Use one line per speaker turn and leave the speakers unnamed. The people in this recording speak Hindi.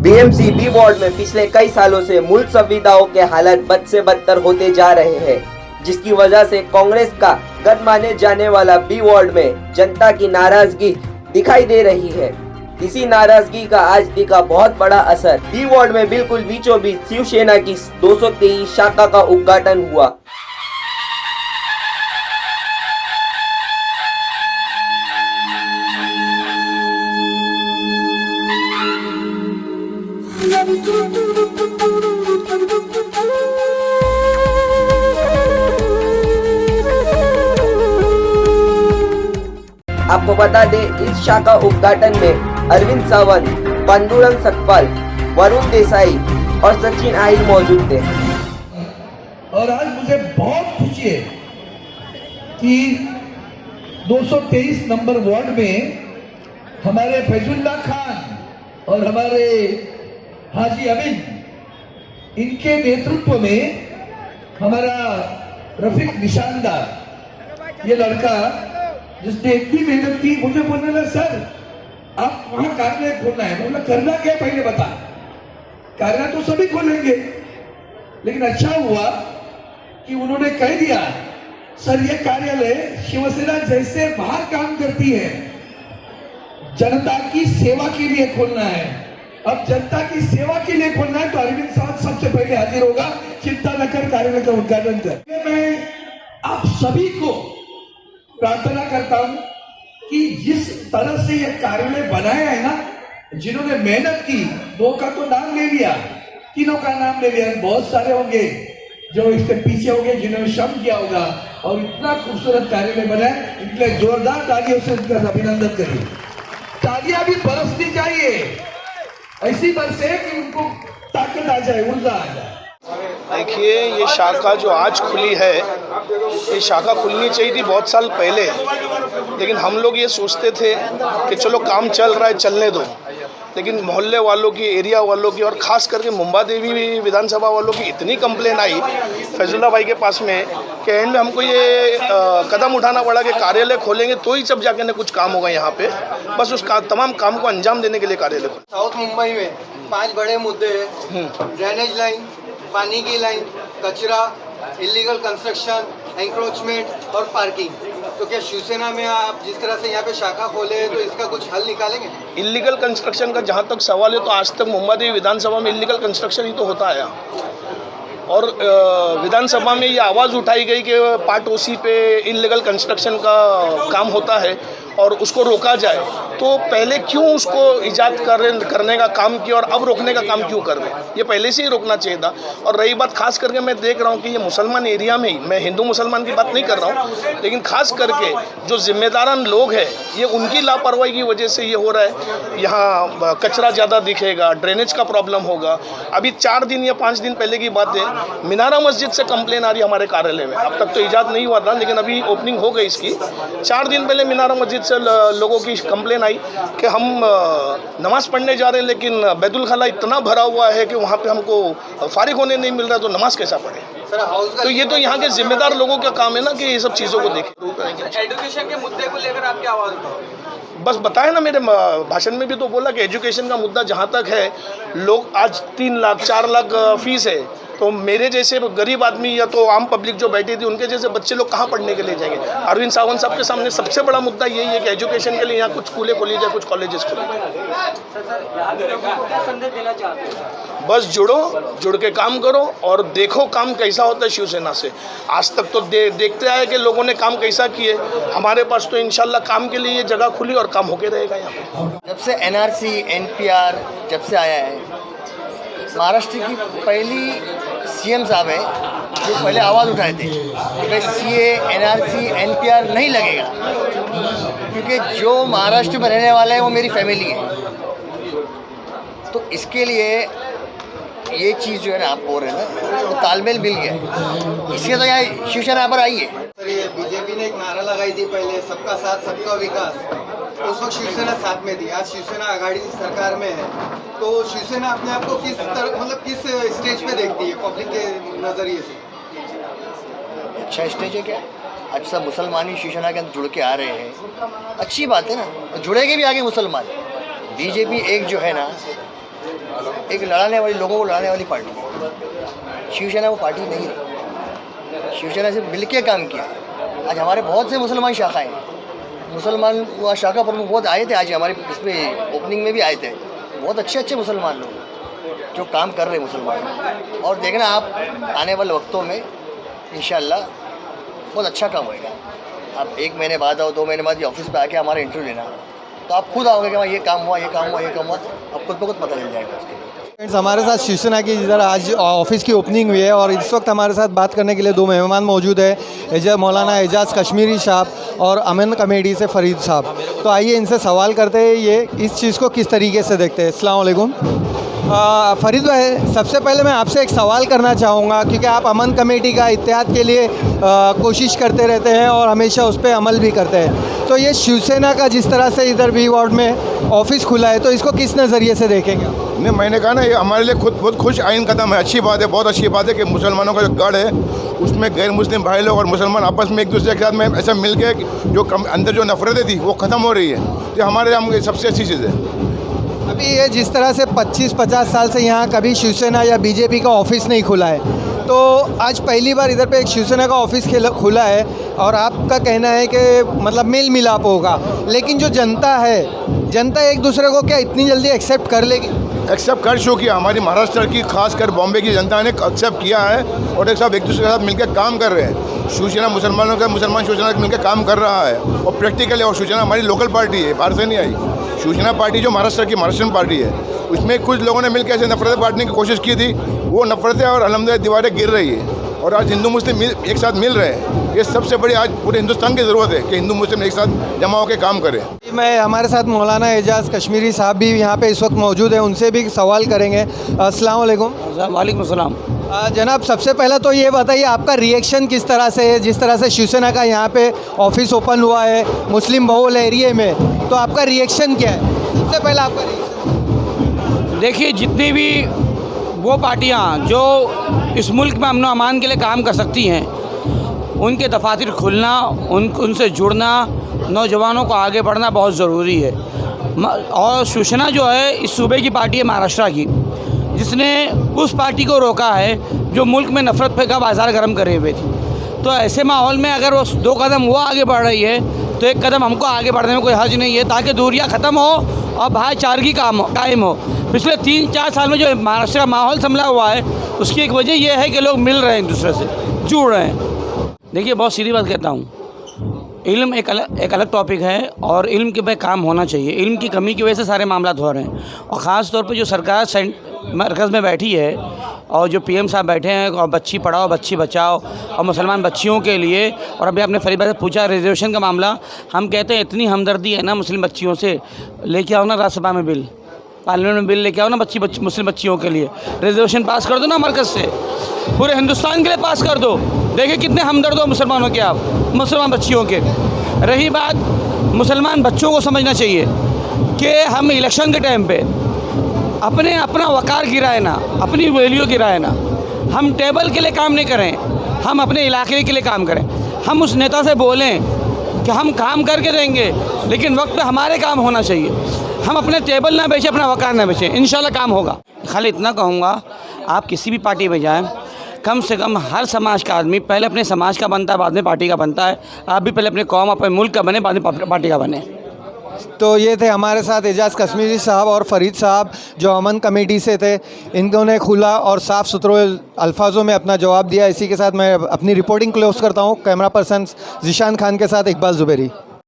बीएमसी बी वार्ड में पिछले कई सालों से मूल संविदाओं के हालात बद से बदतर होते जा रहे हैं, जिसकी वजह से कांग्रेस का गढ़ माने जाने वाला बी वार्ड में जनता की नाराजगी दिखाई दे रही है। इसी नाराजगी का आज दिखा बहुत बड़ा असर। बी वार्ड में बिल्कुल बीचों बीच शिवसेना की 223 शाखा का उद्घाटन हुआ। आपको बता दें, इस शाखा उद्घाटन में अरविंद सावंत, पांडुरंग सकपाल, वरुण देसाई और सचिन आहिर मौजूद थे।
और आज मुझे बहुत खुशी है कि 223 नंबर वार्ड में हमारे फैजुल्ला खान और हमारे हाजी अमीन, इनके नेतृत्व में हमारा रफीक निशानदार, ये लड़का जिसने इतनी मेहनत की, मुझे बोलने लगा सर आप वहां कार्यालय खोलना है। बोला करना क्या पहले बता। कार्यालय तो सभी खोलेंगे, लेकिन अच्छा हुआ कि उन्होंने कह दिया सर ये कार्यालय शिवसेना जैसे बाहर काम करती है, जनता की सेवा के लिए खोलना है। अब जनता की सेवा के लिए खोलना है तो अरविंद सावंत सबसे पहले हाजिर होगा। चिंता न कर, कार्यालय का उद्घाटन कर। मैं आप सभी को प्रार्थना करता हूं कि जिस तरह से यह कार्यालय बनाया है ना, जिन्होंने मेहनत की, दो का तो नाम ले लिया, तीनों का नाम ले लिया, बहुत सारे होंगे जो इसके पीछे होंगे जिन्होंने श्रम किया होगा और इतना खूबसूरत कार्यालय बना है। इतने जोरदार तालियों से उनका अभिनंदन करिए। तालियां भी बरसनी चाहिए, ऐसी बरसे कि उनको ताकत आ जाए, ऊर्जा आ जाए।
देखिए, ये शाखा जो आज खुली है, ये शाखा खुलनी चाहिए थी बहुत साल पहले, लेकिन हम लोग ये सोचते थे कि चलो काम चल रहा है चलने दो, लेकिन मोहल्ले वालों की, एरिया वालों की और ख़ास करके मुंबा देवी विधानसभा वालों की इतनी कंप्लेन आई फैजुल्ला भाई के पास में कि एंड में हमको ये कदम उठाना पड़ा कि कार्यालय खोलेंगे तो ही जब जाके ना कुछ काम होगा यहाँ पे। बस उस तमाम काम को अंजाम देने के लिए कार्यालय खोले।
साउथ मुंबई में 5 बड़े मुद्दे हैं, ड्रेनेज लाइन, पानी की लाइन, कचरा, इलीगल कंस्ट्रक्शन, एंक्रोचमेंट और पार्किंग। तो क्या शिवसेना में आप जिस तरह से यहाँ पे शाखा खोले तो इसका कुछ हल निकालेंगे?
इलीगल कंस्ट्रक्शन का जहाँ तक सवाल है तो आज तक मुंबा देवी विधानसभा में इलीगल कंस्ट्रक्शन ही तो होता आया, और विधानसभा में ये आवाज़ उठाई गई कि पार्ट ओसी पे इलीगल कंस्ट्रक्शन का काम होता है और उसको रोका जाए। तो पहले क्यों उसको इजाद करने का काम किया और अब रोकने का काम क्यों कर रहे हैं? ये पहले से ही रोकना चाहिए था। और रही बात खास करके, मैं देख रहा हूँ कि ये मुसलमान एरिया में ही, मैं हिंदू मुसलमान की बात नहीं कर रहा हूँ, लेकिन खास करके जो जिम्मेदारान लोग हैं, ये उनकी लापरवाही की वजह से ये हो रहा है। यहाँ कचरा ज़्यादा दिखेगा, ड्रेनेज का प्रॉब्लम होगा। अभी 4 दिन या 5 दिन पहले की बात है, मीनारा मस्जिद से कंप्लेन आ रही है हमारे कार्यालय में। अब तक तो इजाद नहीं हुआ था, लेकिन अभी ओपनिंग हो गई इसकी। 4 दिन पहले मीनारा मस्जिद से लोगों की कंप्लेन आई कि हम नमाज़ पढ़ने जा रहे हैं, लेकिन बैतुल खाला इतना भरा हुआ है कि वहाँ पे हमको फारिग होने नहीं मिल रहा, तो नमाज कैसा पढ़े? तो ये तो यहाँ के जिम्मेदार लोगों का काम है ना कि ये सब चीज़ों को देखें।
एजुकेशन के मुद्दे को लेकर आपकी आवाज़ उठाओ।
बस बताया ना, मेरे भाषण में भी तो बोला कि एजुकेशन का मुद्दा जहाँ तक है, लोग आज 3 लाख 4 लाख फीस है, तो मेरे जैसे गरीब आदमी या तो आम पब्लिक जो बैठी थी, उनके जैसे बच्चे लोग कहाँ पढ़ने के लिए जाएंगे? अरविंद सावंत साहब के सामने सबसे बड़ा मुद्दा यही है कि एजुकेशन के लिए यहाँ कुछ स्कूलें खोली जाए, कुछ कॉलेजेस खोली जाए। बस जुड़ के काम करो और देखो काम कैसा होता है शिवसेना से। आज तक तो देखते आए कि लोगों ने काम कैसा किए। हमारे पास तो इंशाल्लाह काम के लिए ये जगह खुली और काम होके रहेगा यहाँ पे।
जब से NRC NPR जब से आया है, महाराष्ट्र की पहली CM साहब है जो पहले आवाज़ उठाए थे कि भाई CA NRC NPR नहीं लगेगा, क्योंकि जो महाराष्ट्र में रहने वाला है वो मेरी फैमिली है। तो इसके लिए ये चीज़ जो है ना, आप बोल रहे हैं ना, तो तालमेल मिल गया, इसलिए तो यहाँ शिवसेना यहाँ पर आई है।
सर, ये बीजेपी ने एक नारा लगाई थी पहले, सबका साथ सबका विकास। उस वक्त शिवसेना साथ में थी, आज शिवसेना आघाड़ी सरकार में है, तो शिवसेना अपने आप को किस तरह, मतलब किस स्टेज पे देखती है पब्लिक के नज़रिए से?
अच्छा स्टेज है क्या? अच्छा, मुसलमान ही शिवसेना के अंदर जुड़ के आ रहे हैं, अच्छी बात है ना, जुड़ेंगे भी आगे मुसलमान। बीजेपी एक जो है ना, एक लड़ाने वाली, लोगों को लड़ाने वाली पार्टी है। शिवसेना वो पार्टी नहीं है। शिवसेना से मिल के काम किया। आज हमारे बहुत से मुसलमान शाखाएँ हैं, मुसलमान वहाँ शाखा प्रमुख बहुत आए थे, आज हमारे इसमें ओपनिंग में भी आए थे। बहुत अच्छे अच्छे मुसलमान लोग जो काम कर रहे हैं मुसलमान, और देखना आप आने वाले वक्तों में इंशाअल्लाह बहुत अच्छा काम होएगा। आप 1 महीने बाद आओ, 2 महीने बाद ये ऑफिस पे आके हमारा इंटरव्यू लेना, तो आप खुद आओगे कि वहाँ ये काम हुआ, ये काम हुआ, ये काम हुआ, आप खुद ब खुद पता चल जाएगा उसके लिए।
फ्रेंड्स, हमारे साथ शिवसेना की इधर आज ऑफिस की ओपनिंग हुई है और इस वक्त हमारे साथ बात करने के लिए 2 मेहमान मौजूद है, मौलाना एजाज़ कश्मीरी साहब और अमन कमेटी से फरीद साहब। तो आइए इनसे सवाल करते हैं ये इस चीज़ को किस तरीके से देखते हैं। अस्सलाम वालेकुम। फरीद भाई, सबसे पहले मैं आपसे एक सवाल करना चाहूँगा, क्योंकि आप अमन कमेटी का इत्तेहाद के लिए कोशिश करते रहते हैं और हमेशा उस पर अमल भी करते हैं। तो ये शिवसेना का जिस तरह से इधर बी वार्ड में ऑफिस खुला है, तो इसको किस नज़रिए से देखेंगे?
नहीं, मैंने कहा ना, ये हमारे लिए खुद बहुत खुश आइन कदम है। अच्छी बात है, बहुत अच्छी बात है कि मुसलमानों का जो गढ़ है उसमें गैर मुस्लिम भाई लोग और मुसलमान आपस में एक दूसरे के साथ में ऐसा मिल के जो अंदर जो नफरतें थी वो ख़त्म हो रही है। तो हमारे लिए सबसे अच्छी चीज़ है।
अभी ये जिस तरह से 25-50 साल से यहाँ कभी शिवसेना या बीजेपी का ऑफिस नहीं खुला है, तो आज पहली बार इधर पे एक शिवसेना का ऑफिस खुला है और आपका कहना है कि मतलब मेल मिलाप होगा, लेकिन जो जनता है, जनता एक दूसरे को क्या इतनी जल्दी एक्सेप्ट कर लेगी?
एक्सेप्ट कर शो किया। हमारी महाराष्ट्र की, खासकर बॉम्बे की जनता ने एक्सेप्ट किया है और एक साथ एक दूसरे के साथ मिलकर काम कर रहे हैं। शिवसेना मुसलमानों का, मुसलमान शिवसेना मिलकर काम कर रहा है और प्रैक्टिकल है। और शिवसेना हमारी लोकल पार्टी है, बाहर से नहीं आई। शिवसेना पार्टी जो महाराष्ट्र की महाराष्ट्रन पार्टी है, उसमें कुछ लोगों ने मिलकर ऐसे नफरतें बांटने की कोशिश की थी, वो नफरतें और अल्हम्दुलिल्लाह दीवारें गिर रही है और आज हिंदू मुस्लिम एक साथ मिल रहे हैं। ये सबसे बड़ी आज पूरे हिंदुस्तान की ज़रूरत है कि हिंदू मुस्लिम एक साथ जमा होकर काम करें।
मैं हमारे साथ मौलाना एजाज़ कश्मीरी साहब भी यहाँ पे इस वक्त मौजूद हैं, उनसे भी सवाल करेंगे। अस्सलाम वालेकुम।
वालेकुम सलाम।
जनाब, सबसे पहले तो ये बताइए आपका रिएक्शन किस तरह से है, जिस तरह से शिवसेना का यहाँ पे ऑफिस ओपन हुआ है मुस्लिम बहुल एरिया में, तो आपका रिएक्शन क्या है? सबसे पहले आपका रिएक्शन।
देखिए, जितनी भी वो पार्टियाँ जो इस मुल्क में अमन अमान के लिए काम कर सकती हैं, उनके दफातर खुलना, उनसे जुड़ना, नौजवानों को आगे बढ़ना बहुत ज़रूरी है। और शिवसेना जो है इस सूबे की पार्टी है, महाराष्ट्र की, जिसने उस पार्टी को रोका है जो मुल्क में नफरत का बाज़ार गर्म करे हुए थी। तो ऐसे माहौल में अगर वो 2 कदम वो आगे बढ़ रही है, तो 1 कदम हमको आगे बढ़ने में कोई हर्ज नहीं है, ताकि दूरियां ख़त्म हो और भाईचारगी कायम हो। पिछले 3-4 साल में जो महाराष्ट्र का माहौल संभला हुआ है, उसकी एक वजह यह है कि लोग मिल रहे हैं, एक दूसरे से जुड़ रहे हैं। देखिए, बहुत सीधी बात कहता हूँ, इल्म एक अलग टॉपिक है और इल्म के पे काम होना चाहिए। इल्म की कमी की वजह से सारे मामला हो रहे हैं, और ख़ास तौर पे जो सरकार मरकज़ में बैठी है और जो पीएम साहब बैठे हैं, और बच्ची पढ़ाओ बच्ची बचाओ, और मुसलमान बच्चियों के लिए, और अभी आपने फरीद भाई से पूछा रिजर्वेशन का मामला, हम कहते हैं इतनी हमदर्दी है ना मुस्लिम बच्चियों से, लेके आओ ना राज्यसभा में बिल, पार्लियामेंट में बिल लेके आओ ना मुस्लिम बच्चियों के लिए, रिजर्वेशन पास कर दो ना मरकज़ से, पूरे हिंदुस्तान के लिए पास कर दो। देखिए कितने हमदर्द हो मुसलमानों के आप, मुसलमान बच्चियों के। रही बात, मुसलमान बच्चों को समझना चाहिए कि हम इलेक्शन के टाइम पे अपना वक़ार गिराए ना, अपनी वैल्यू गिराए ना। हम टेबल के लिए काम नहीं करें, हम अपने इलाके के लिए काम करें। हम उस नेता से बोलें कि हम काम करके देंगे, लेकिन वक्त पे हमारे काम होना चाहिए। हम अपने टेबल ना बेचें, अपना वक़ार ना बेचें, इंशाल्लाह काम होगा। खाली इतना कहूँगा, आप किसी भी पार्टी में जाएं, कम से कम हर समाज का आदमी पहले अपने समाज का बनता है, बाद में पार्टी का बनता है। आप भी पहले अपने कौम, अपने मुल्क का बने, बाद में पार्टी का बने।
तो ये थे हमारे साथ एजाज़ कश्मीरी साहब और फरीद साहब जो अमन कमेटी से थे। इन्होंने खुला और साफ़ सुथरे अल्फाजों में अपना जवाब दिया। इसी के साथ मैं अपनी रिपोर्टिंग क्लोज करता हूँ। कैमरा पर्सन ज़ीशान खान के साथ इकबाल ज़ुबैरी।